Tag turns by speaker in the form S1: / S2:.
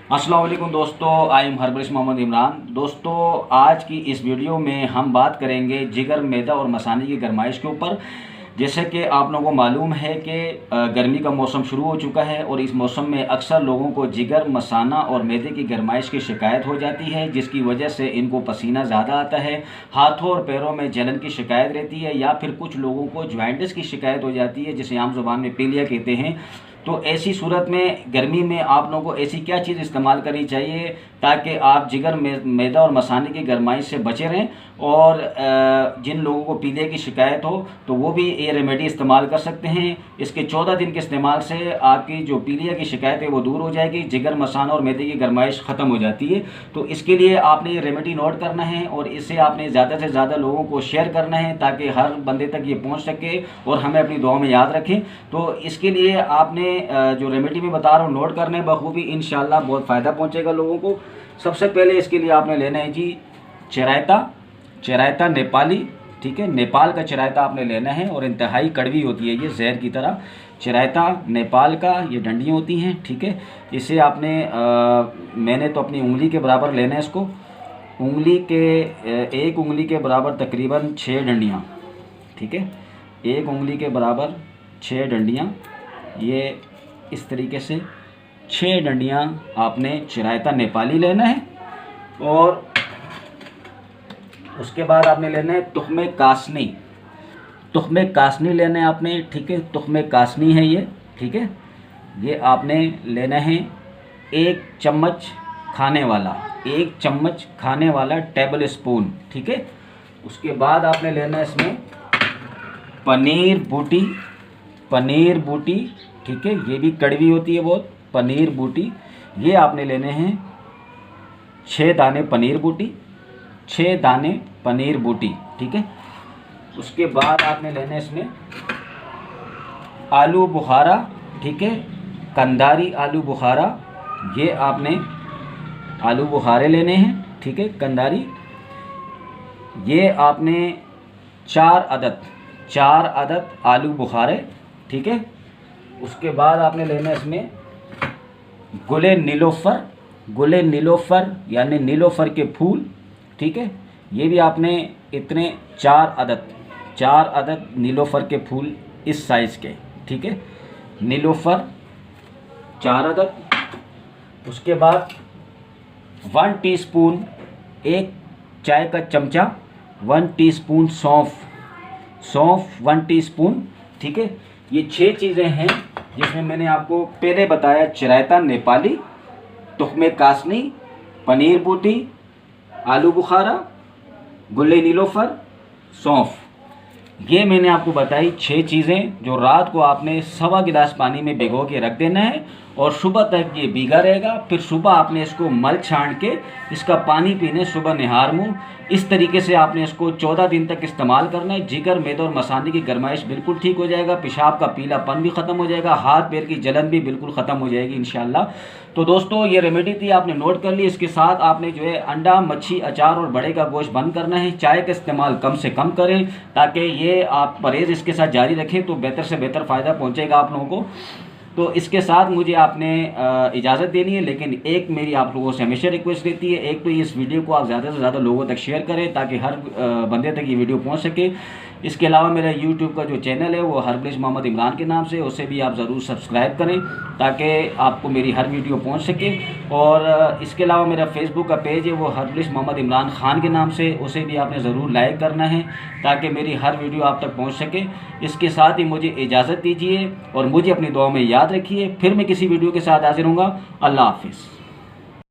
S1: अस्सलाम वालेकुम दोस्तों, I am herbalist Mohammed Imran. दोस्तों, आज की इस वीडियो में हम बात करेंगे जिगर, मैदा और मसाने की गरमाइश के ऊपर। जैसे कि आप लोगों को मालूम है कि गर्मी का मौसम शुरू हो चुका है और इस मौसम में अक्सर लोगों को जिगर, मसाना और मैदे की गरमाइश की शिकायत हो जाती है, जिसकी वजह से इनको पसीना ज़्यादा आता है, हाथों और पैरों में जलन की शिकायत रहती है, या फिर कुछ लोगों को जॉइंटिस की शिकायत हो जाती है, जिसे आम ज़ुबान में पीलिया कहते हैं। तो ऐसी सूरत में गर्मी में आप लोगों को ऐसी क्या चीज़ इस्तेमाल करनी चाहिए ताकि आप जिगर, मैदा और मसाने की गरमाइश से बचे रहें, और जिन लोगों को पीलिया की शिकायत हो तो वो भी ये रेमेडी इस्तेमाल कर सकते हैं। इसके 14 दिन के इस्तेमाल से आपकी जो पीलिया की शिकायत है वो दूर हो जाएगी, जिगर, मसाना और मैदे की गरमाइश ख़त्म हो जाती है। तो इसके लिए आपने ये रेमेडी नोट करना है और इसे आपने ज़्यादा से ज़्यादा लोगों को शेयर करना है ताकि हर बंदे तक ये पहुँच सके और हमें अपनी दुआ में याद रखें। तो इसके लिए आपने जो रेमेडी में बता रहा हूँ नोट करने बखूबी, इंशाल्लाह बहुत फ़ायदा पहुँचेगा लोगों को। सबसे पहले इसके लिए आपने लेना है जी चिरायता नेपाली, ठीक है, नेपाल का चिरायता आपने लेना है और इंतहाई कड़वी होती है ये, जहर की तरह। चिरायता नेपाल का, ये डंडियाँ होती हैं, ठीक है। इसे आपने मैंने तो अपनी उंगली के बराबर लेना है इसको, एक उंगली के बराबर तकरीबन 6 डंडियाँ, ठीक है, एक उंगली के बराबर 6 डंडियाँ। ये इस तरीके से 6 डंडियाँ आपने चिरायता नेपाली लेना है। और उसके बाद आपने लेना है तुख्मे कासनी लेना है आपने, ठीक है। तुख्मे कासनी है ये, ठीक है। ये आपने लेना है 1 चम्मच खाने वाला टेबल स्पून, ठीक है। उसके बाद आपने लेना है इसमें पनीर बूटी, ठीक है। ये भी कड़वी होती है बहुत, पनीर बूटी। ये आपने लेने हैं 6 दाने पनीर बूटी, ठीक है। उसके बाद आपने लेने इसमें आलू बुखारा, ठीक है, कंदारी आलू बुखारा। ये आपने आलू बुखारे लेने हैं, ठीक है, कंदारी। ये आपने 4 अदद आलू बुखारे, ठीक है। उसके बाद आपने लेना है इसमें गुले नीलोफर यानी नीलोफर के फूल, ठीक है। ये भी आपने इतने 4 अदद नीलोफर के फूल इस साइज़ के, ठीक है, नीलोफर 4 अदद। उसके बाद 1 टीस्पून, 1 चाय का चमचा 1 टीस्पून सौंफ 1 टीस्पून, ठीक है। ये 6 चीज़ें हैं जिसमें मैंने आपको पहले बताया, चिरायता नेपाली, तुख्मे कासनी, पनीर बूटी, आलू बुखारा, गुल्ले नीलोफर, सौंफ। ये मैंने आपको बताई 6 चीज़ें जो रात को आपने 1.25 गिलास पानी में भिगो के रख देना है और सुबह तक ये भीगा रहेगा। फिर सुबह आपने इसको मल छान के इसका पानी पीने, सुबह निहार मुँह। इस तरीके से आपने इसको 14 दिन तक इस्तेमाल करना है। जिगर, मैदा और मसाने की गरमाइश बिल्कुल ठीक हो जाएगा, पेशाब का पीलापन भी ख़त्म हो जाएगा, हाथ पैर की जलन भी बिल्कुल ख़त्म हो जाएगी इंशाल्लाह। तो दोस्तों, ये रेमेडी थी, आपने नोट कर ली। इसके साथ आपने जो है अंडा, मच्छी, अचार और बड़े का गोश्त बंद करना है। चाय का इस्तेमाल कम से कम करें ताकि ये आप परहेज़ इसके साथ जारी रखें तो बेहतर से बेहतर फ़ायदा पहुँचेगा आप लोगों को। तो इसके साथ मुझे आपने इजाज़त देनी है, लेकिन एक मेरी आप लोगों से हमेशा रिक्वेस्ट रहती है, एक तो इस वीडियो को आप ज़्यादा से ज़्यादा लोगों तक शेयर करें ताकि हर बंदे तक ये वीडियो पहुंच सके। इसके अलावा मेरा यूट्यूब का जो चैनल है वो हर्बलिस्ट मोहम्मद इमरान के नाम से, उसे भी आप ज़रूर सब्सक्राइब करें ताकि आपको मेरी हर वीडियो पहुंच सके। और इसके अलावा मेरा फेसबुक का पेज है वो हर्बलिस्ट मोहम्मद इमरान ख़ान के नाम से, उसे भी आपने ज़रूर लाइक करना है ताकि मेरी हर वीडियो आप तक पहुँच सके। इसके साथ ही मुझे इजाज़त दीजिए और मुझे अपनी दुआ में याद रखिए। फिर मैं किसी वीडियो के साथ हाजिर होऊंगा। अल्लाह हाफिज़।